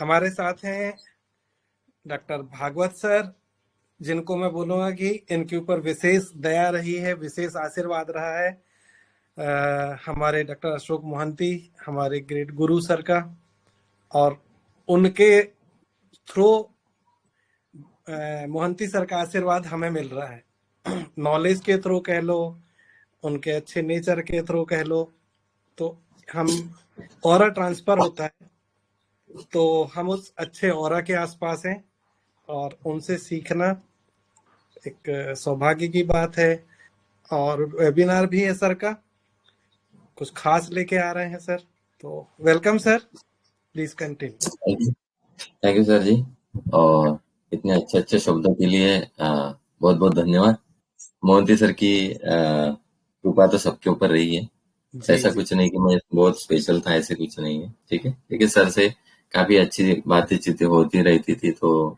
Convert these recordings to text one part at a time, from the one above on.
हमारे साथ हैं डॉक्टर भागवत सर, जिनको मैं बोलूँगा कि इनके ऊपर विशेष दया रही है, विशेष आशीर्वाद रहा है हमारे डॉक्टर अशोक मोहंती, हमारे ग्रेट गुरु सर का। और उनके थ्रू मोहंती सर का आशीर्वाद हमें मिल रहा है। नॉलेज के थ्रू कह लो, उनके अच्छे नेचर के थ्रू कह लो, तो हम ऑरा ट्रांसफर होता है, तो हम उस अच्छे ऑरा के आसपास हैं और उनसे सीखना एक सौभाग्य की बात है। और वेबिनार भी है सर का, कुछ खास लेके आ रहे हैं सर, तो welcome sir, please continue. Thank you sir ji, और इतने अच्छे अच्छे शब्दों के लिए बहुत बहुत धन्यवाद। मोहंती सर की कृपा तो सबके ऊपर रही है। ऐसा कुछ नहीं कि मैं बहुत स्पेशल था, ऐसे कुछ नहीं है। ठीक है, लेकिन सर से काफी अच्छी बातें चीतें होती रहती थी, तो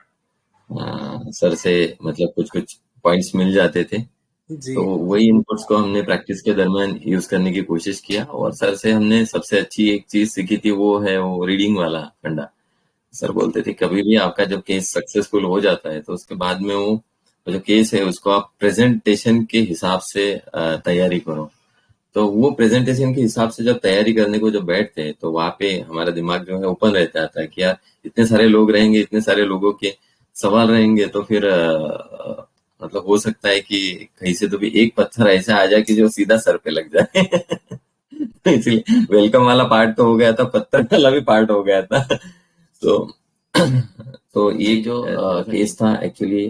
सर से मतलब कुछ कुछ पॉइंट्स मिल जाते थे, तो वही इनपुट्स को हमने प्रैक्टिस के दरमियान यूज करने की कोशिश किया। और सर से हमने सबसे अच्छी एक चीज सीखी थी, वो है वो रीडिंग वाला फंडा। सर बोलते थे कभी भी आपका जब केस सक्सेसफुल हो जाता है तो उसके बाद में वो जो केस है उसको आप प्रेजेंटेशन के हिसाब से तैयारी करो। तो वो प्रेजेंटेशन के हिसाब से जब तैयारी करने को जब बैठते हैं तो वहां पे हमारा दिमाग जो है ओपन रहता है कि यार इतने सारे लोग रहेंगे, इतने सारे लोगों के सवाल रहेंगे, तो फिर मतलब हो सकता है कि कहीं से तो भी एक पत्थर ऐसा आ जाए कि जो सीधा सर पे लग जाए। इसलिए वेलकम वाला पार्ट तो हो गया था, पत्थर वाला भी पार्ट हो गया था। तो तो ये जो केस था एक्चुअली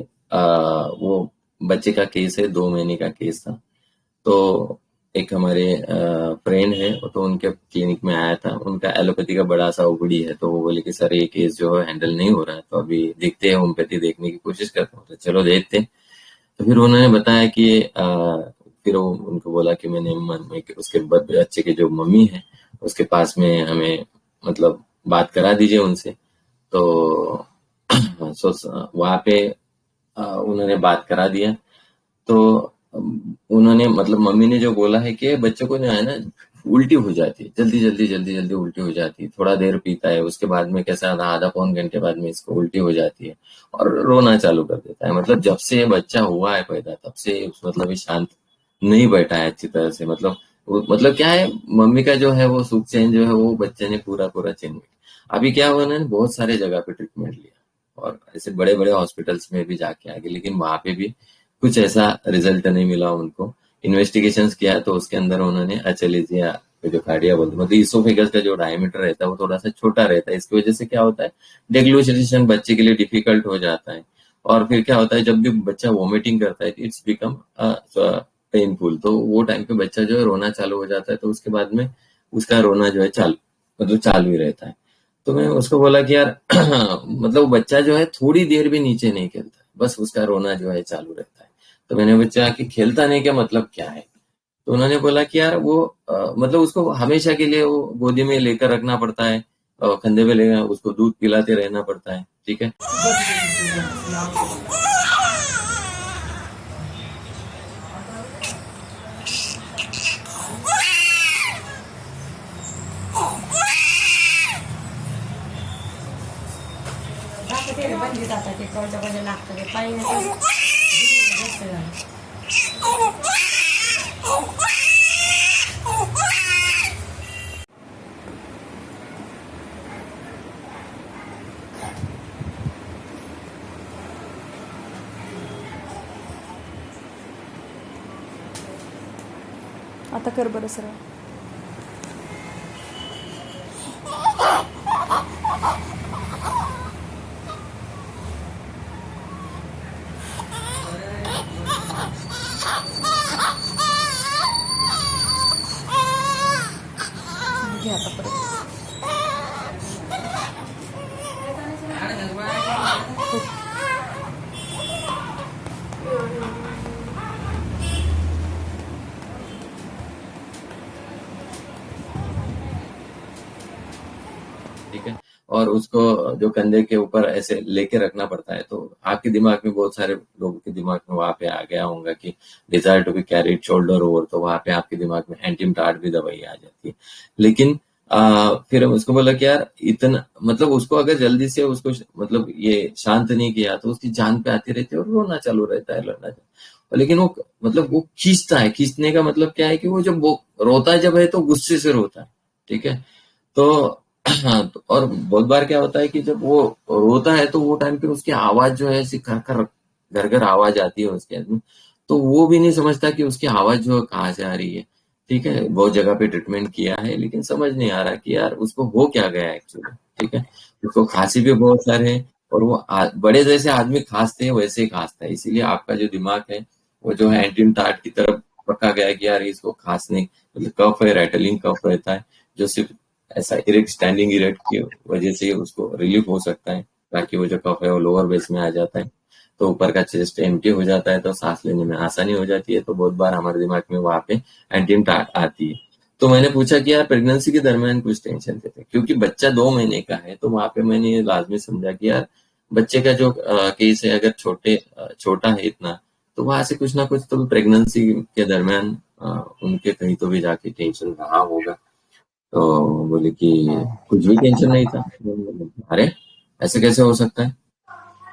वो बच्चे का केस है, 2 महीने का केस था। तो एक हमारे फ्रेंड है, तो उनके क्लिनिक में आया था। उनका एलोपैथी का बड़ा सा ओपीडी है, तो वो बोले कि सर ये केस जो है हैंडल नहीं हो रहा है, तो अभी देखते हैं, होम्योपैथी देखने की कोशिश करता हूँ। तो चलो देखते हैं। तो फिर उन्होंने बताया कि फिर वो उनको बोला कि मैंने उसके बच्चे के जो मम्मी है उसके पास में हमें मतलब बात करा दीजिए उनसे। तो वहां पे उन्होंने बात करा दिया। तो उन्होंने मतलब मम्मी ने जो बोला है कि बच्चे को जो है ना उल्टी हो जाती है, जल्दी जल्दी जल्दी जल्दी उल्टी हो जाती है। थोड़ा देर पीता है, उसके बाद में कैसा आधा पौन घंटे बाद में इसको उल्टी हो जाती है और रोना चालू कर देता है। मतलब जब से ये बच्चा हुआ है पैदा तब से मतलब ये शांत नहीं बैठा है अच्छी तरह से। मतलब क्या है, मम्मी का जो है वो सुख चैन जो है वो बच्चे ने पूरा पूरा चैन। अभी क्या हुआ ना, बहुत सारे जगह पे ट्रीटमेंट लिया और ऐसे बड़े बड़े हॉस्पिटल्स में भी जाके आ गए, लेकिन वहां पे भी कुछ ऐसा रिजल्ट नहीं मिला उनको। इन्वेस्टिगेशंस किया तो उसके अंदर उन्होंने अचलेजिया जो कार्डिया बोलते मतलब इसोफेगस का जो डायमीटर रहता है वो थोड़ा सा छोटा रहता है। इसकी वजह से क्या होता है, डेग्लूशनेशन बच्चे के लिए डिफिकल्ट हो जाता है। और फिर क्या होता है, जब भी बच्चा वॉमिटिंग करता है इट्स बिकम पेनफुल, तो वो टाइम पे बच्चा जो है रोना चालू हो जाता है। तो उसके बाद में उसका रोना जो है चालू ही रहता है। तो मैं उसको बोला कि यार मतलब बच्चा जो है थोड़ी देर भी नीचे नहीं खेलता, बस उसका रोना जो है चालू रहता है। तो मैंने बच्चा कि खेलता नहीं क्या मतलब क्या है? तो उन्होंने बोला कि यार वो मतलब उसको हमेशा के लिए वो गोदी में लेकर रखना पड़ता है, कंधे पे लेकर उसको दूध पिलाते रहना पड़ता है। ठीक है, आता कर बरं सरळ. घे आता परत. ठीक है। और उसको जो कंधे के ऊपर ऐसे लेके रखना पड़ता है। तो आपके दिमाग में, बहुत सारे लोगों के दिमाग में वहां पे आ गया होगा कि desire to be carried shoulder over, तो वहां पे आपके दिमाग में एंटीमटार्ड भी दवाई आ जाती है। लेकिन फिर उसको बोला कि यार इतना मतलब उसको अगर जल्दी से उसको मतलब ये शांत नहीं किया तो उसकी जान पे आती रहती है और रोना चालू रहता है, लड़ना चालू। लेकिन वो मतलब वो खींचता है, खींचने का मतलब क्या है कि वो जब वो रोता है जब है तो गुस्से से रोता है, ठीक है। तो हाँ, तो और बहुत बार क्या होता है कि जब वो रोता है तो वो टाइम पे उसकी आवाज जो है ऐसी कर कर घर घर आवाज आती है उसके आदमी, तो वो भी नहीं समझता कि उसकी आवाज जो है कहाँ से आ रही है, ठीक है। बहुत जगह पे ट्रीटमेंट किया है लेकिन समझ नहीं आ रहा कि यार उसको हो क्या गया एक्चुअली, ठीक है। उसको खांसी भी बहुत सारे है और वो बड़े जैसे आदमी खांसते हैं वैसे ही खांसता है, इसीलिए आपका जो दिमाग है वो जो है एंटीन टार्ट की तरफ पका गया है कि यार इसको खांसने मतलब कफ है, रैटलिंग कफ रहता है जो सिर्फ ऐसा इरेक्ट स्टैंडिंग इरेक्ट की वजह से उसको रिलीफ हो सकता है, ताकि वो जो कफ है वो लोअर बेस में आ जाता है तो ऊपर का चेस्ट एम्प्टी हो जाता है तो सांस लेने में आसानी हो जाती है। तो बहुत बार हमारे दिमाग में वहां पे एंटीन आती है। तो मैंने पूछा कि यार प्रेगनेंसी के दरमियान कुछ टेंशन थे क्योंकि बच्चा 2 महीने का है, तो वहां पे मैंने ये लाजमी समझा कि यार बच्चे का जो केस है अगर छोटा है इतना, तो वहां से कुछ ना कुछ तो प्रेगनेंसी के दरमियान उनके कहीं तो भी जाके टेंशन रहा होगा। तो बोले कि कुछ भी टेंशन नहीं था। अरे ऐसे कैसे हो सकता है,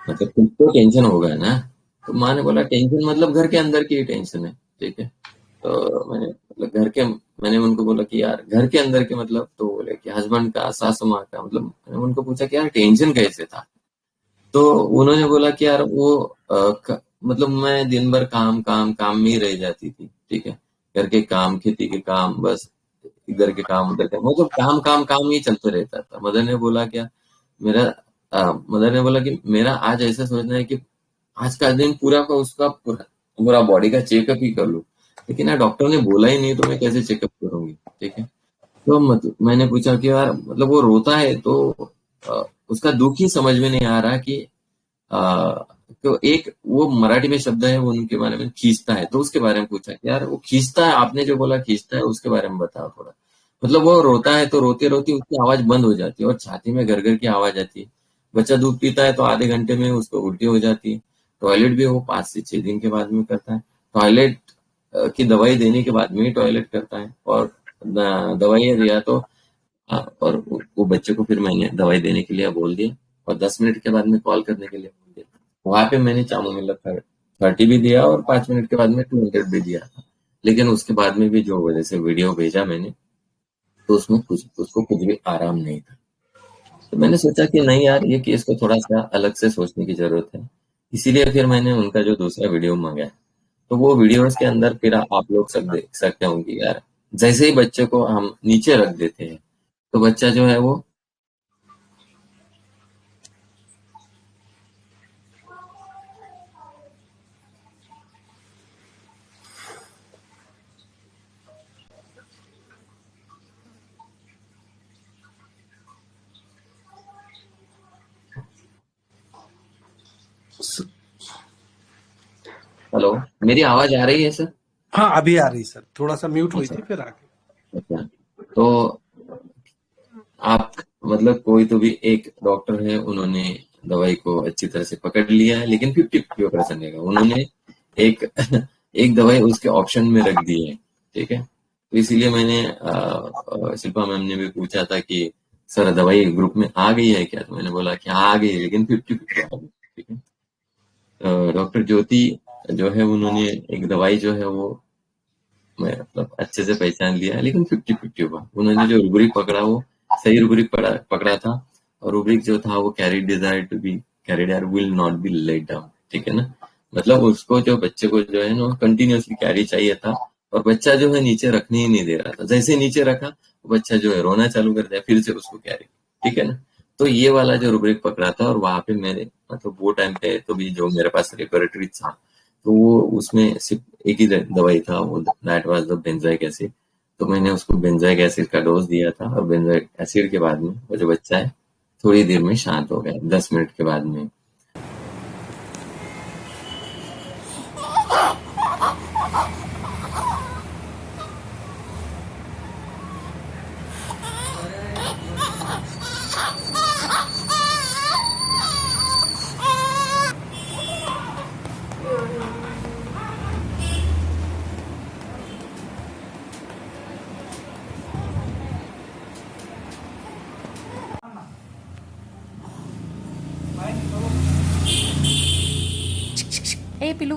मतलब कुछ तो टेंशन होगा ना। तो माँ ने बोला टेंशन मतलब घर के अंदर की टेंशन है, ठीक है। तो मैंने मतलब मैंने उनको बोला कि यार घर के अंदर के मतलब, तो बोले कि हस्बैंड का, सासू माँ का, मतलब मैंने उनको पूछा कि यार टेंशन कैसे था। तो उन्होंने बोला कि यार वो मतलब मैं दिन भर काम काम काम में ही रह जाती थी, ठीक है। घर के काम, खेती के काम, बस इधर के काम उधर के, मतलब काम काम काम ही चलते रहता था। मदर ने बोला क्या, मेरा मदर ने बोला कि मेरा आज ऐसा सोचना है कि आज का दिन पूरा का उसका पूरा पूरा बॉडी का चेकअप ही कर लूं, लेकिन यार डॉक्टर ने बोला ही नहीं तो मैं कैसे चेकअप करूंगी, ठीक है। तो मतलब मैंने पूछा कि यार मतलब वो रोता है तो उसका दुख ही समझ में नहीं आ रहा कि अ, तो एक वो मराठी में शब्द है वो उनके बारे में खींचता है, तो उसके बारे में पूछा कि यार वो खींचता है, आपने जो बोला खींचता है उसके बारे में बताओ थोड़ा। मतलब वो रोता है तो रोते रोते उसकी आवाज बंद हो जाती है और छाती में घर घर की आवाज आती है। बच्चा दूध पीता है तो आधे घंटे में उसको उल्टी हो जाती है। टॉयलेट भी वो 5 से 6 दिन के बाद में करता है। टॉयलेट की दवाई देने के बाद में ही टॉयलेट करता है और दवाई दिया तो और वो बच्चे को फिर मैंने दवाई देने के लिए बोल दिया और 10 मिनट के बाद में कॉल करने के लिए बोल दिया। वहां पे मैंने चामू मतलब 30 भी दिया और 5 मिनट के बाद में 200 भी दिया था। लेकिन उसके बाद में भी जो वजह से वीडियो भेजा मैंने, तो उसमें कुछ उसको कुछ भी आराम नहीं था। तो मैंने सोचा कि नहीं यार ये केस को थोड़ा सा अलग से सोचने की जरूरत है। इसीलिए फिर मैंने उनका जो दूसरा वीडियो मंगाया। तो वो वीडियोस के अंदर फिर आप लोग सब देख सकते होंगे यार, जैसे ही बच्चे को हम नीचे रख देते हैं तो बच्चा जो है वो हेलो, मेरी आवाज आ रही है सर? हाँ अभी आ रही सर, थोड़ा सा म्यूट हुई अच्छा थी फिर आ गई। अच्छा। तो आप मतलब कोई तो भी एक डॉक्टर है, उन्होंने दवाई को अच्छी तरह से पकड़ लिया है लेकिन 50% रहेगा। उन्होंने एक एक दवाई उसके ऑप्शन में रख दी है, ठीक है। तो इसीलिए मैंने शिल्पा मैम ने भी पूछा था कि सर दवाई ग्रुप में आ गई है क्या, तो मैंने बोला कि हाँ आ गई है लेकिन 50-50 आ गई, ठीक है। डॉक्टर ज्योति जो है उन्होंने एक दवाई जो है वो मैं मतलब अच्छे से पहचान लिया है लेकिन 50-50 हुआ। उन्होंने जो रूब्रिक पकड़ा वो सही रूब्रिक पकड़ा था और रूब्रिक जो था वो carry desire to be carried or will not be let down, ठीक है ना। मतलब उसको जो बच्चे को जो है ना कंटिन्यूअसली कैरी चाहिए था और बच्चा जो है नीचे रखने ही नहीं दे रहा था। जैसे नीचे रखा वो बच्चा जो है रोना चालू कर दिया, फिर से उसको कैरी, ठीक है ना। तो ये वाला जो रूब्रिक पकड़ा था और वहां पे मेरे मतलब वो टाइम पे तो भी जो मेरे पास रेपरेटरी था तो वो उसमें सिर्फ एक ही दवाई था, वो that was the benzoic acid. तो मैंने उसको बेंजोइक एसिड का डोज दिया था और बेंजोइक एसिड के बाद में वो जो बच्चा है थोड़ी देर में शांत हो गया, 10 मिनट के बाद में। पिलू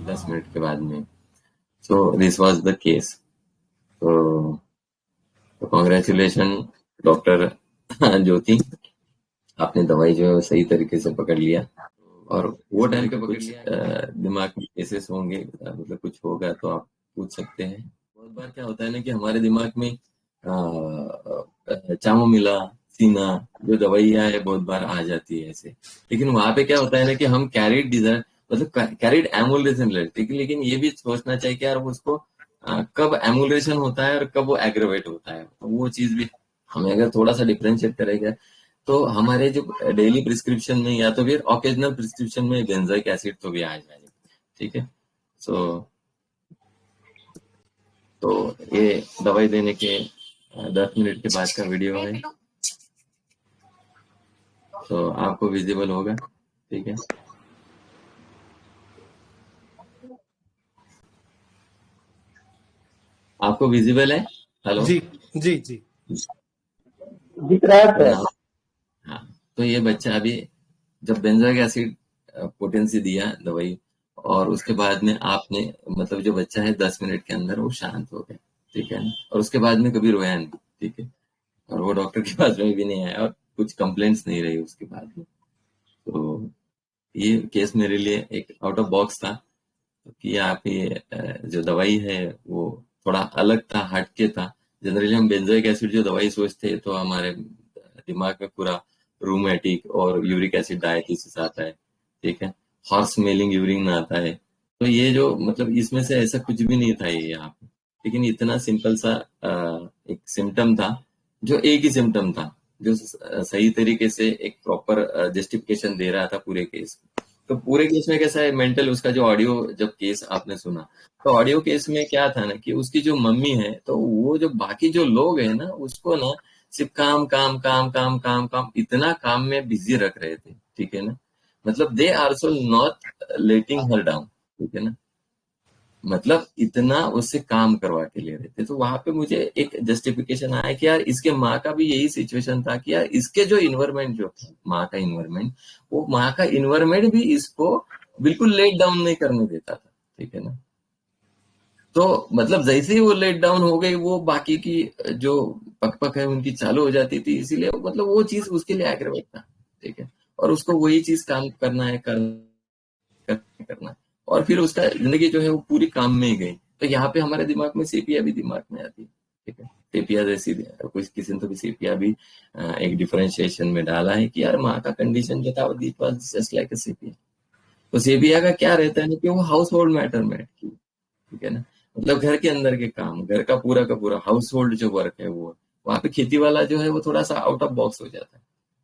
दस मिनट के बाद में। So this was the case. तो कॉन्ग्रेचुलेशन डॉक्टर ज्योति, आपने दवाई जो है सही तरीके से पकड़ लिया। और वो टाइम पे कुछ दिमाग में केसेस होंगे, मतलब कुछ होगा तो आप पूछ सकते हैं। बहुत बार क्या होता है ना कि हमारे दिमाग में चामोमिला, सीना जो दवाइयाँ है बहुत बार आ जाती है ऐसे, लेकिन वहां पे क्या होता है ना कि हम कैरिड डिजायर मतलब कैरिड एमुलेशन लेकिन ये भी सोचना चाहिए कि यार उसको कब एमुलेशन होता है और कब वो एग्रेवेट होता है, तो वो चीज भी हमें अगर थोड़ा सा डिफरेंशिएट करेगा तो हमारे जो डेली प्रिस्क्रिप्शन में या तो फिर ऑकेजनल प्रिस्क्रिप्शन में बेंजोइक एसिड तो भी आ जाएगा। ठीक है। सो तो ये दवाई देने के 10 मिनट के बाद का वीडियो है, तो आपको विजिबल होगा। ठीक है। आपको विजिबल है? हेलो, जी जी जी। दिख रहा है सर। हाँ, तो ये बच्चा अभी जब बेंजोइक एसिड पोटेंसी दिया दवाई और उसके बाद में आपने मतलब जो बच्चा है 10 मिनट के अंदर वो शांत हो गया। ठीक है। और उसके बाद में कभी रोया नहीं। ठीक है। और वो डॉक्टर के पास में भी नहीं आया और कुछ कंप्लेंट्स नहीं रही उसके बाद में। तो ये केस मेरे लिए एक आउट ऑफ बॉक्स था कि आप ये जो दवाई है वो थोड़ा अलग था, हटके था। जनरली हम बेंजोइक एसिड जो दवाई सोचते हैं तो हमारे दिमाग में पूरा रूमेटिक और यूरिक एसिड डायथिसिस आता है। ठीक है। हॉर्स स्मेलिंग यूरिन आता है। तो ये जो मतलब इसमें से ऐसा कुछ भी नहीं था ये यहाँ पे, लेकिन इतना सिंपल सा एक सिम्टम था, जो एक ही सिम्टम था जो सही तरीके से एक प्रॉपर जस्टिफिकेशन दे रहा था पूरे केस। तो पूरे केस में कैसा है, मेंटल उसका जो ऑडियो जब केस आपने सुना तो ऑडियो केस में क्या था ना कि उसकी जो मम्मी है तो वो जो बाकी जो लोग हैं ना उसको ना सिर्फ काम काम काम काम काम काम इतना काम में बिजी रख रहे थे। ठीक है ना। मतलब they also not letting her down. ठीक है ना। मतलब इतना उससे काम करवा के ले रहे थे। तो वहां पे मुझे एक जस्टिफिकेशन आया कि यार इसके माँ का भी यही सिचुएशन था कि यार इसके जो इन्वायरमेंट जो था माँ का इन्वायरमेंट, वो माँ का इन्वायरमेंट भी इसको बिल्कुल लेट डाउन नहीं करने देता था। ठीक है ना। तो मतलब जैसे ही वो लेट डाउन हो गई वो बाकी की जो पक है उनकी चालू हो जाती थी, इसीलिए मतलब वो चीज उसके लिए एग्रीवेट था। ठीक है। और उसको वही चीज काम करना है करना है। और फिर उसका जिंदगी जो है वो पूरी काम में ही गई। तो यहाँ पे हमारे दिमाग में सेपिया भी दिमाग में आती है। ठीक है। सेपिया जैसी कुछ किसी ने तो भी सेपिया भी एक डिफरेंशिएशन में डाला है कि यार माँ का कंडीशन जो था वो that was just like a sepia. तो सेपिया का क्या रहता है ना कि वो हाउस होल्ड मैटर में। ठीक है ना। मतलब घर के अंदर के काम, घर का पूरा हाउस होल्ड जो वर्क है वो, वहां पे खेती वाला जो है वो थोड़ा सा आउट ऑफ बॉक्स हो जाता है।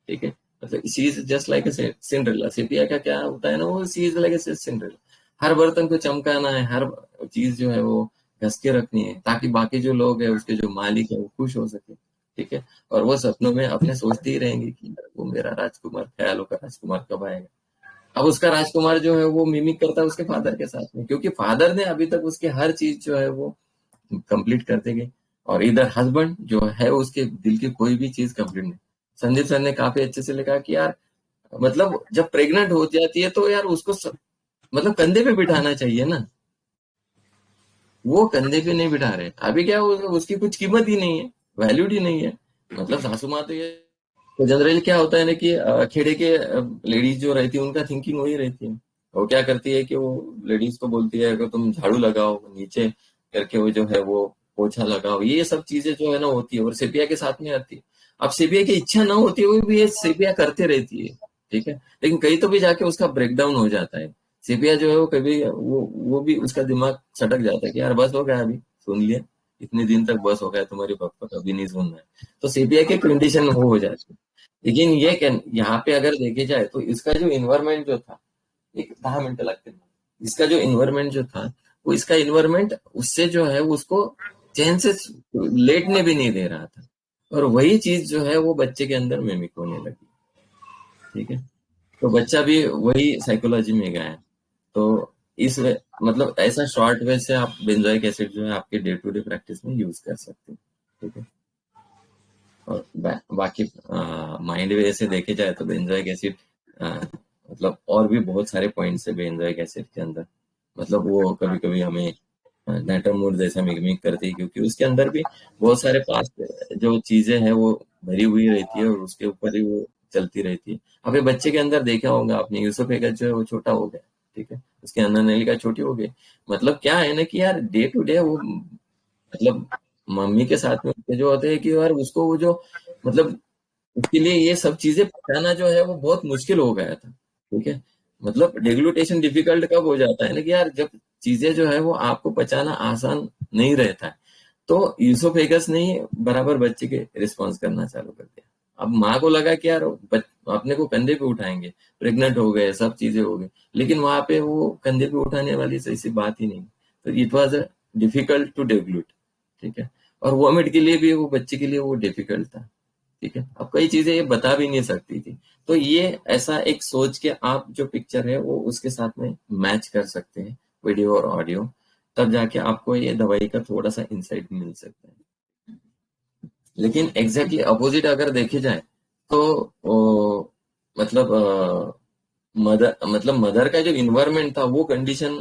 ठीक है। मतलब she is just like a Cinderella. Sepia का क्या होता है ना, वो she is like a Cinderella. हर बर्तन को चमकाना है, हर चीज जो है वो घस के रखनी है ताकि बाकी जो लोग है उसके जो मालिक है वो खुश हो सके। ठीक है। और वो सपनों में अपने सोचते ही रहेंगे कि वो मेरा राजकुमार, ख्यालों का राजकुमार कब आएगा। अब उसका राजकुमार जो है वो मिमिक करता है उसके फादर के साथ में, क्योंकि फादर ने अभी तक उसके हर चीज जो है वो कंप्लीट करते गए। और इधर हस्बैंड जो है उसके दिल की कोई भी चीज कंप्लीट नहीं। संदीप सर ने काफी अच्छे से लिखा कि यार मतलब जब प्रेग्नेंट हो जाती है तो यार उसको मतलब कंधे पे बिठाना चाहिए ना, वो कंधे पे नहीं बिठा रहे। अभी क्या उसकी कुछ कीमत ही नहीं है, वैल्यूड ही नहीं है। मतलब सासू माँ तो ये, तो जनरली क्या होता है ना कि खेड़े के लेडीज जो रहती है उनका थिंकिंग वही रहती है। वो क्या करती है कि वो लेडीज को बोलती है कि तुम झाड़ू लगाओ, नीचे करके वो जो है वो पोछा लगाओ, ये सब चीजें जो है ना होती है और सेपिया के साथ में आती है। अब सेपिया की इच्छा ना होती है वो भी ये सेपिया करते रहती है। ठीक है। लेकिन कहीं तो भी जाके उसका ब्रेकडाउन हो जाता है। सेपिया जो है वो कभी वो भी उसका दिमाग सटक जाता है कि यार बस हो गया, अभी सुन लिया, इतने दिन तक बस हो गया, तुम्हारी पापा कभी नहीं सुनना है। तो सेपिया की कंडीशन वो हो जाती है। लेकिन ये यहाँ पे अगर देखे जाए तो इसका जो इन्वायरमेंट जो था, एक 10 मिनट लगते हैं, इसका जो इन्वायरमेंट जो था वो इसका इन्वायरमेंट उससे जो है उसको चैन से लेटने भी नहीं दे रहा था। और वही चीज जो है वो बच्चे के अंदर मिमिक होने लगी। ठीक है। तो बच्चा भी वही साइकोलॉजी में गया है। तो मतलब ऐसा शॉर्ट वे से आप बेंजोइक एसिड जो है आपके डे टू डे प्रैक्टिस में यूज कर सकते हैं, ठीक है। और बाकी माइंड वे से देखे जाए तो बेंजोइक एसिड मतलब और भी बहुत सारे पॉइंट्स है बेंजोइक एसिड के अंदर। मतलब वो कभी कभी हमें नाइट्रोमोर जैसा मिमिक करती है, क्योंकि उसके अंदर भी बहुत सारे पास्ट जो चीजें हैं वो भरी हुई रहती है और उसके ऊपर ही वो चलती रहती है। अभी बच्चे के अंदर देखा होगा आपने, यूसुफेगस जो है वो छोटा हो गया, ठीक है, उसके अन्ना नलिका छोटी हो गई। मतलब क्या है ना कि यार डे टू डे वो मतलब मम्मी के साथ में जो होते हैं कि यार उसको वो जो मतलब उसके लिए ये सब चीजें पचाना जो है वो बहुत मुश्किल हो गया था, ठीक है। मतलब डेग्लूटेशन डिफिकल्ट कब हो जाता है ना कि यार जब चीजें जो है वो आपको पचाना आसान नहीं रहता है, तो यूसोफेगस ने ही बराबर बच्चे के रिस्पॉन्स करना चालू कर दिया। अब माँ को लगा कि यार अपने को कंधे पे उठाएंगे, प्रेग्नेंट हो गए, सब चीजें हो गई, लेकिन वहां पे वो कंधे पे उठाने वाली ऐसी बात ही नहीं। तो इट वॉज डिफिकल्ट टू डेग्लूट, ठीक है। और वॉमिट के लिए भी वो बच्चे के लिए वो डिफिकल्ट था, ठीक है। अब कई चीजें ये बता भी नहीं सकती थी। तो ये ऐसा एक सोच के आप जो पिक्चर है वो उसके साथ में मैच कर सकते हैं, वीडियो और ऑडियो, तब जाके आपको ये दवाई का थोड़ा सा इंसाइट मिल सकता है। लेकिन एग्जैक्टली अपोजिट अगर देखे जाए तो मतलब मदर का जो इन्वायरमेंट था वो कंडीशन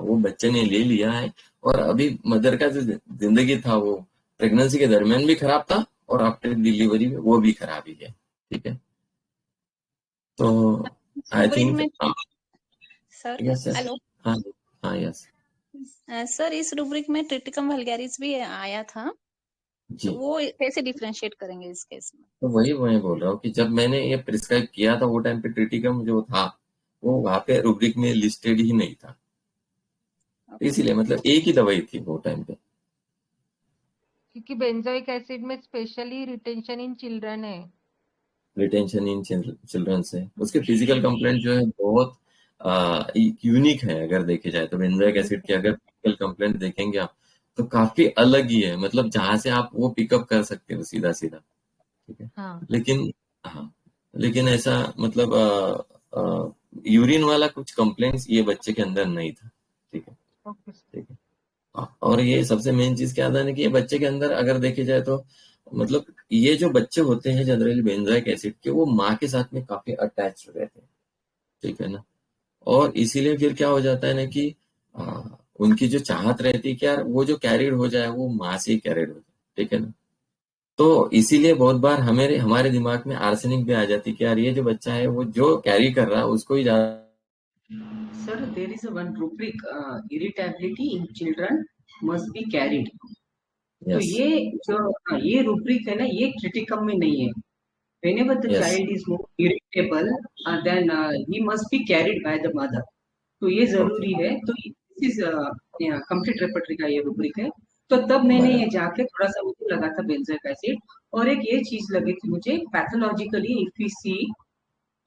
वो बच्चे ने ले लिया है। और अभी मदर का जो जिंदगी था वो प्रेगनेंसी के दरमियान भी खराब था और आफ्टर डिलीवरी में वो भी खराब ही है, ठीक है। तो आई रुब्रिक थिंक में सर, यस सर। हेलो हाँ हाँ यस सर, इस रुब्रिक में ट्रिटिकम वल्गैरिस भी आया था, जी। तो वो कैसे डिफरेंशिएट करेंगे इस केस में? तो वही मैं बोल रहा हूँ कि जब मैंने ये प्रिस्क्राइब किया था वो टाइम पे ट्रिटिकम जो था वो वहां पे रुब्रिक में लिस्टेड ही नहीं था, तो इसीलिए मतलब एक ही दवाई थी वो टाइम पे। क्योंकि बेंजोइक एसिड में स्पेशली रिटेंशन इन चिल्ड्रन है। रिटेंशन इन चिल्ड्रन से उसके फिजिकल कंप्लेंट जो है बहुत यूनिक है। अगर देखे जाए तो बेंजोइक एसिड के अगर फिजिकल कंप्लेंट देखेंगे आप तो काफी अलग ही है, मतलब जहां से आप वो पिकअप कर सकते हो सीधा सीधा, ठीक है। हाँ। लेकिन हाँ, लेकिन ऐसा मतलब यूरिन वाला कुछ कंप्लेंट्स ये बच्चे के अंदर नहीं था, ठीक है, ओके। ठीक है। और ये सबसे मेन चीज क्या था ना कि ये बच्चे के अंदर अगर देखे जाए तो मतलब ये जो बच्चे होते हैं जनरली बेंजोइक एसिड के वो माँ के साथ में काफी अटैच रहते हैं, ठीक है ना। और इसीलिए फिर क्या हो जाता है ना कि उनकी जो चाहत रहती है कि यार वो जो कैरिड हो जाए वो माँ से ही कैरिड हो जाए, ठीक है ना। तो इसीलिए बहुत बार हमारे दिमाग में आर्सेनिक भी आ जाती है कि यार ये जो बच्चा है वो जो कैरी कर रहा है उसको ही ज्यादा। Sir, there is a one rubric, irritability in children must be carried. तो यस ये जो ये rubric है ना, ये critical में नहीं है. Whenever the yes child is more irritable, then he must be carried by the mother. तो ये ओके जरूरी है. तो दिस इज कंप्लीट रेपर्टरी का ये रूब्रिक है. तो तब मैंने ये बराबर जाके थोड़ा सा मुझे लगा था बेंजोइक एसिड. और एक ये चीज लगी थी मुझे पैथोलॉजिकली इफ वी सी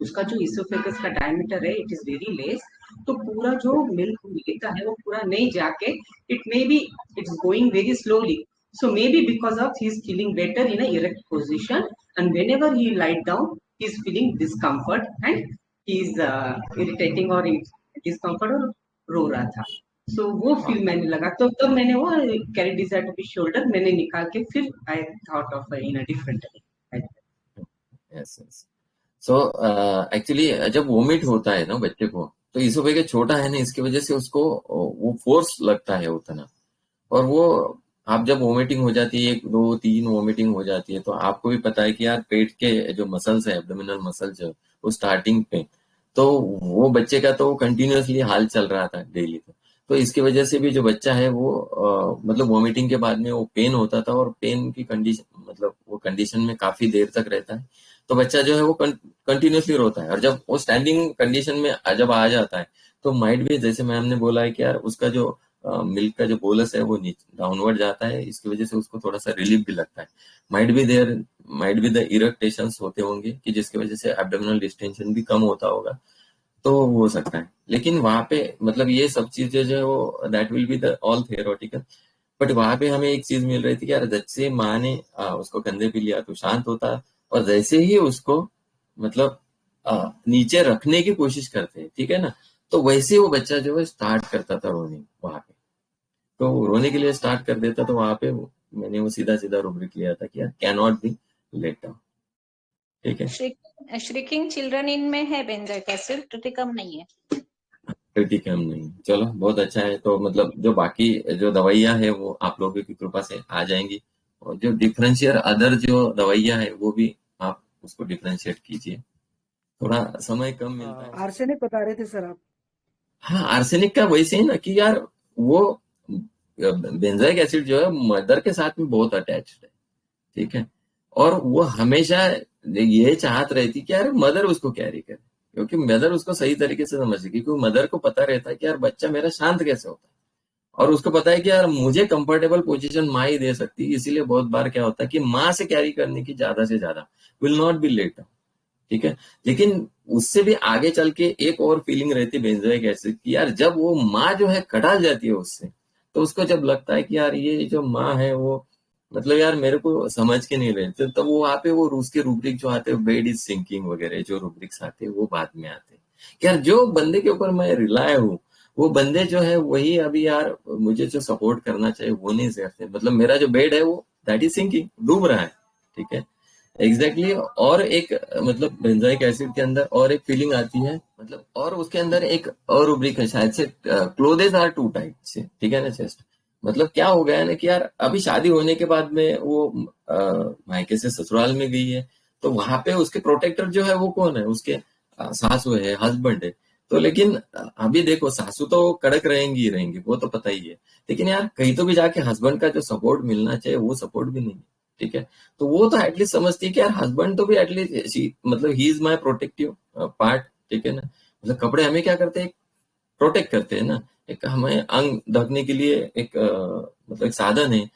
उसका जो इसोफेगस का डायमीटर है इट इज वेरी लेस. तो पूरा जो मिल्क लेता है वो पूरा नहीं जाके it may be it's going very slowly. So maybe because of he's feeling better in a erect position, and whenever he lied down, he's feeling discomfort and he's irritating or discomfort और रो रहा था. So वो हाँ feel मैंने लगा. तो तब मैंने वो carry desire to be shoulder मैंने निकाल के फिर I thought of in a different way. Yes yes. So actually जब वोमिट होता है ना बच्चे को तो इसोफेगस छोटा है ना, इसकी वजह से उसको वो फोर्स लगता है उतना। और वो आप जब वोमिटिंग हो जाती है 1 2 3 वोमिटिंग हो जाती है तो आपको भी पता है कि यार पेट के जो मसल्स है एब्डोमिनल मसल्स है वो स्टार्टिंग पे, तो वो बच्चे का तो कंटिन्यूअसली हाल चल रहा था डेली। तो इसकी वजह से भी जो बच्चा है वो मतलब वोमिटिंग के बाद में वो पेन होता था और पेन की कंडीशन मतलब वो कंडीशन में काफी देर तक रहता है। तो बच्चा जो है वो कंटिन्यूअसली रोता है और जब वो स्टैंडिंग कंडीशन में जब आ जाता है तो माइट भी जैसे मैम ने बोला है कि यार उसका जो मिल्क का जो बोलस है वो डाउनवर्ड जाता है, इसकी वजह से उसको थोड़ा सा रिलीफ भी लगता है। माइट बी द इरिटेशंस होते होंगे कि जिसकी वजह से एब्डोमिनल डिस्टेंशन भी कम होता होगा, तो हो सकता है। लेकिन वहां पे मतलब ये सब चीजें जो है वो that will be the all theoretical. But वहां पे हमें एक चीज मिल रही थी कि यार जैसे माँ ने उसको कंधे पे लिया तो शांत होता, और जैसे ही उसको मतलब नीचे रखने की कोशिश करते हैं, ठीक है ना। तो वैसे वो बच्चा जो है स्टार्ट करता था रोने वहां पे, तो रोने के लिए स्टार्ट कर देता, तो वहां पे मैंने वो सीधा सीधा रूब्रिक लिया था कि यार can not be let down, ठीक है। श्रिकिंग चिल्ड्रन इन में है बेंजोइक एसिड, ट्रिटिकम नहीं है। क्रिटिकम नहीं, चलो बहुत अच्छा है। तो मतलब जो बाकी जो दवाइयां है वो आप लोगों की कृपा से आ जाएंगी, और जो डिफरेंशियर अदर जो दवाइयां है वो भी आप उसको डिफरेंशिएट कीजिए, थोड़ा समय कम मिलता है। आर्सेनिक बता रहे थे सर आप। हाँ, आर्सेनिक का वैसे ही ना कि यार वो बेंजोइक एसिड जो है मदर के साथ में बहुत अटैच्ड है, ठीक है। और वो हमेशा ये चाहत रहती कि यार मदर उसको कैरी करे, क्योंकि मदर उसको सही तरीके से समझती, क्योंकि मदर को पता रहता है कि यार बच्चा मेरा शांत कैसे होता है, और उसको पता है कि यार मुझे कंफर्टेबल पोजीशन माँ ही दे सकती है। इसीलिए बहुत बार क्या होता है कि माँ से कैरी करने की ज्यादा से ज्यादा विल नॉट बी लेट, ठीक है। लेकिन उससे भी आगे चल के एक और फीलिंग रहती है बेंजोइक एसिड की, यार जब वो माँ जो है कटा जाती है उससे, तो उसको जब लगता है कि यार ये जो माँ है वो मतलब यार मेरे को समझ के नहीं रहे, तो वो वहां पे वो उसके रूब्रिक जो आते हैं, बेड इज सिंकिंग वगैरह जो रूब्रिक्स आते हैं वो बाद में आते हैं। यार जो बंदे के ऊपर मैं रिलाय हूँ वो बंदे जो है वही अभी यार मुझे जो सपोर्ट करना चाहिए वो नहीं करते, मतलब मेरा जो बेड है वो दैट इज सिंकिंग, डूब रहा है, ठीक है। एग्जैक्टली और एक मतलब बेंजोइक एसिड के अंदर और एक फीलिंग आती है, मतलब और उसके अंदर एक और रूब्रिक है शायद से, क्लोथेस आर टू टाइट से, ठीक है ना चेस्ट। मतलब क्या हो गया है ना कि यार अभी शादी होने के बाद में वो मायके से ससुराल में गई है, तो वहां पे उसके प्रोटेक्टर जो है वो कौन है, उसके सासू है, हस्बैंड है। तो लेकिन अभी देखो सासू तो कड़क रहेंगी ही रहेंगी, वो तो पता ही है, लेकिन यार कहीं तो भी जाके हस्बैंड का जो सपोर्ट मिलना चाहिए वो सपोर्ट भी नहीं है, ठीक है। तो वो तो एटलीस्ट समझती है कि यार हस्बैंड तो भी एटलीस्ट मतलब he is my protective part, ठीक है ना। मतलब कपड़े हमें क्या करते हैं, प्रोटेक्ट करते हैं ना, एक हमें अंग ढकने के लिए एक मतलब एक साधन है।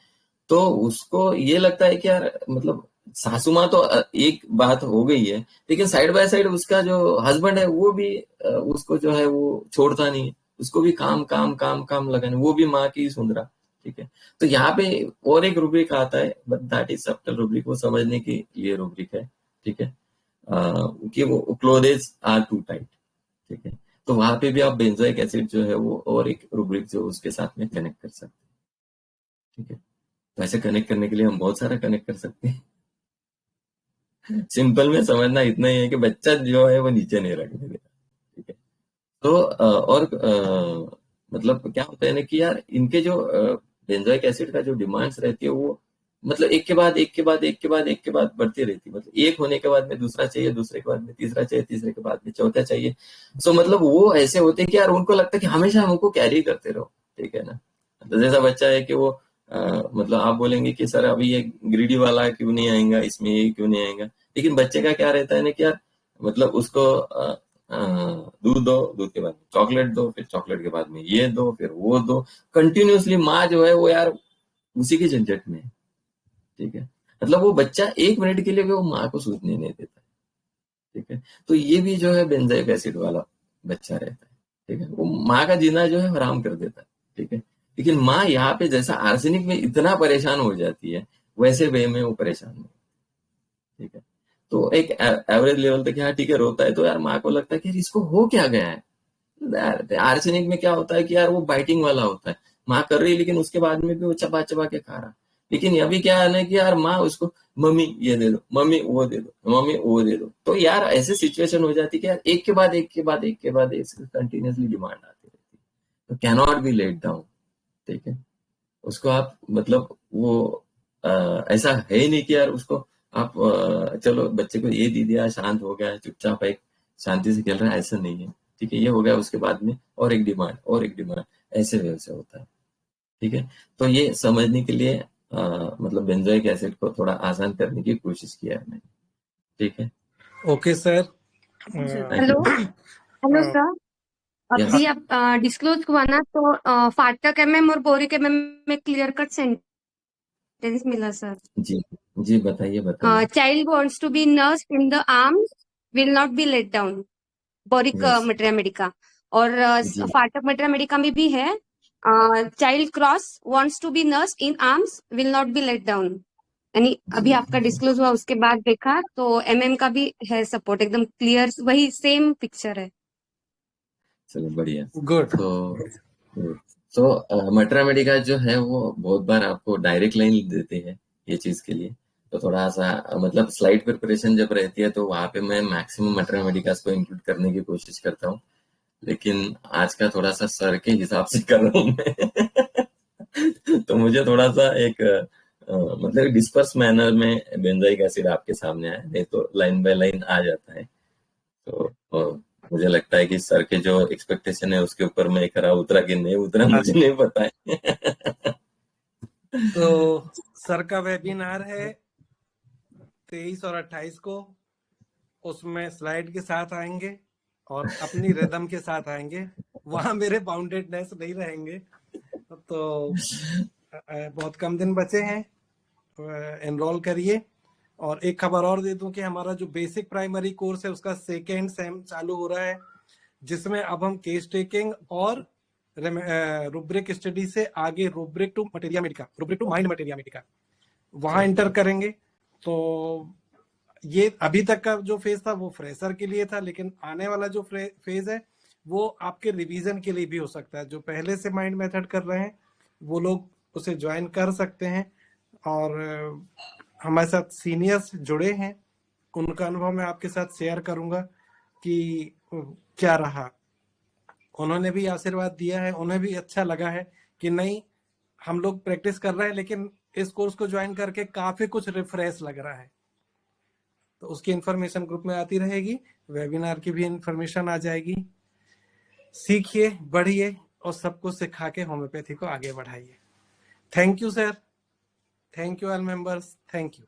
तो उसको ये लगता है कि यार मतलब सासू माँ तो एक बात हो गई है, लेकिन साइड बाय साइड उसका जो हस्बैंड है वो भी उसको जो है वो छोड़ता नहीं है, उसको भी काम काम काम काम लगाने, वो भी माँ की ही सुन रहा, ठीक है। तो यहाँ पे और एक रूब्रिक आता है, but that is subtle rubric, वो समझने के लिए रूब्रिक है, ठीक है। कि वो क्लोथेस आर टू टाइट, ठीक है। तो वहां पे भी आप बेंजोइक एसिड जो है वो और एक रूब्रिक जो उसके साथ में कनेक्ट कर सकते हैं, ठीक है। तो ऐसे कनेक्ट करने के लिए हम बहुत सारा कनेक्ट कर सकते हैं। सिंपल में समझना इतना ही है कि बच्चा जो है वो नीचे नहीं रखने देगा, ठीक है। तो और मतलब क्या होता है ना कि यार इनके जो बेंजोइक एसिड का जो डिमांड्स रहती है वो मतलब एक के बाद एक के बाद एक के बाद एक के बाद बढ़ती रहती है, मतलब एक होने के बाद में दूसरा चाहिए, दूसरे के बाद में तीसरा चाहिए, तीसरे के बाद में चौथा चाहिए। सो मतलब वो ऐसे होते हैं कि यार उनको लगता है कि हमेशा हमको कैरी करते रहो, ठीक है ना। तो जैसा बच्चा है कि वो मतलब आप बोलेंगे कि सर अभी ये ग्रीडी वाला क्यों नहीं आएगा, इसमें ये क्यों नहीं आएगा, लेकिन बच्चे का क्या रहता है ना कि यार मतलब उसको दूध दो, दूध के बाद चॉकलेट दो, फिर चॉकलेट के बाद में ये दो, फिर वो दो, कंटिन्यूअसली माँ जो है वो यार उसी के झंझट में है, ठीक है। मतलब वो बच्चा 1 मिनट के लिए भी वो माँ को सूझने नहीं देता, ठीक है। तो ये भी जो है बेंजोइक एसिड वाला बच्चा रहता है, ठीक है। वो माँ का जीना जो है हराम कर देता है, ठीक है। लेकिन माँ यहाँ पे जैसा आर्सेनिक में इतना परेशान हो जाती है वैसे वे में वो परेशान नहीं, ठीक है। तो एक एवरेज लेवल तक यहाँ ठीक है रोता है, तो यार माँ को लगता है कि यार इसको हो क्या गया है। आर्सेनिक में क्या होता है कि यार वो बाइटिंग वाला होता है, माँ कर रही है लेकिन उसके बाद में भी वो चबा चबा के खा रहा। लेकिन अभी क्या है ना कि यार माँ उसको मम्मी ये दे दो, मम्मी वो दे दो, मम्मी वो दे दो, तो यार ऐसे सिचुएशन हो जाती है कि यार एक के बाद एक के बाद एक के बाद एक कंटिन्यूसली डिमांड आती रहती है, तो can not be let down, ठीक है। उसको आप मतलब वो ऐसा है ही नहीं कि यार उसको आप चलो बच्चे को ये दे दिया शांत हो गया चुपचाप एक शांति से खेल रहा है, ऐसा नहीं है, ठीक है। ये हो गया उसके बाद में और एक डिमांड और एक डिमांड, ऐसे वैसे होता है, ठीक है। तो ये समझने के लिए मतलब बेंजोइक एसिड को थोड़ा आसान करने की कोशिश किया है मैंने, ठीक है। Okay sir. Thank hello you. Hello sir. Yes अभी आप डिस्क्लोज हुआ ना, तो फाटक एमएम और बोरिक एमएम में क्लियर कट सेंटेंस मिला सर। जी जी बताइए बताइए। Child wants to be nursed in the arms will not be let down, Boericke yes materia medica. और जी फाटक मटेरिया मेडिका में भी है, child cross wants to be nursed in arms will not be let down. यानी अभी आपका disclose हुआ उसके बाद देखा तो एमएम का भी है सपोर्ट, एकदम क्लियर, वही सेम पिक्चर है। चलो बढ़िया। गुड। तो मटरा मेडिका जो है वो बहुत बार आपको डायरेक्ट लाइन देते हैं ये चीज के लिए, तो थोड़ा सा मतलब स्लाइड प्रिपरेशन जब रहती है तो वहां पे मैं मैक्सिमम मटरा मेडिकास को इंक्लूड करने की कोशिश करता हूँ, लेकिन आज का थोड़ा सा सर के हिसाब से कर रहा हूँ मैं तो मुझे थोड़ा सा एक मतलब डिस्पर्स मैनर में बेंजाइक एसिड आपके सामने आया, नहीं तो लाइन बाय लाइन आ जाता है। तो मुझे लगता है कि सर के जो एक्सपेक्टेशन है उसके ऊपर मैं खरा उतरा कि नहीं उतरा मुझे नहीं पता है तो सर का वेबिनार है 23 और 28 को, उसमें स्लाइड के साथ आएंगे और अपनी रिदम के साथ आएंगे, वहां मेरे बाउंडेडनेस नहीं रहेंगे। तो बहुत कम दिन बचे हैं, एनरोल करिए। और एक खबर और दे दूं कि हमारा जो बेसिक प्राइमरी कोर्स है उसका सेकेंड सेम चालू हो रहा है, जिसमें अब हम केस टेकिंग और रूब्रिक स्टडी से आगे rubric to materia medica, rubric to mind materia medica, वहां एंटर करेंगे। तो ये अभी तक का जो फेज था वो फ्रेशर के लिए था, लेकिन आने वाला जो फेज है वो आपके रिवीजन के लिए भी हो सकता है। जो पहले से माइंड मेथड कर रहे हैं वो लोग उसे ज्वाइन कर सकते हैं। और हमारे साथ सीनियर्स जुड़े हैं, उनका अनुभव मैं आपके साथ शेयर करूंगा कि क्या रहा। उन्होंने भी आशीर्वाद दिया है, उन्हें भी अच्छा लगा है कि नहीं हम लोग प्रैक्टिस कर रहे हैं लेकिन इस कोर्स को ज्वाइन करके काफी कुछ रिफ्रेश लग रहा है। तो उसकी इंफॉर्मेशन ग्रुप में आती रहेगी, वेबिनार की भी इंफॉर्मेशन आ जाएगी। सीखिए, बढ़िए और सबको सिखा के होम्योपैथी को आगे बढ़ाइए। Thank you sir, thank you all members, thank you.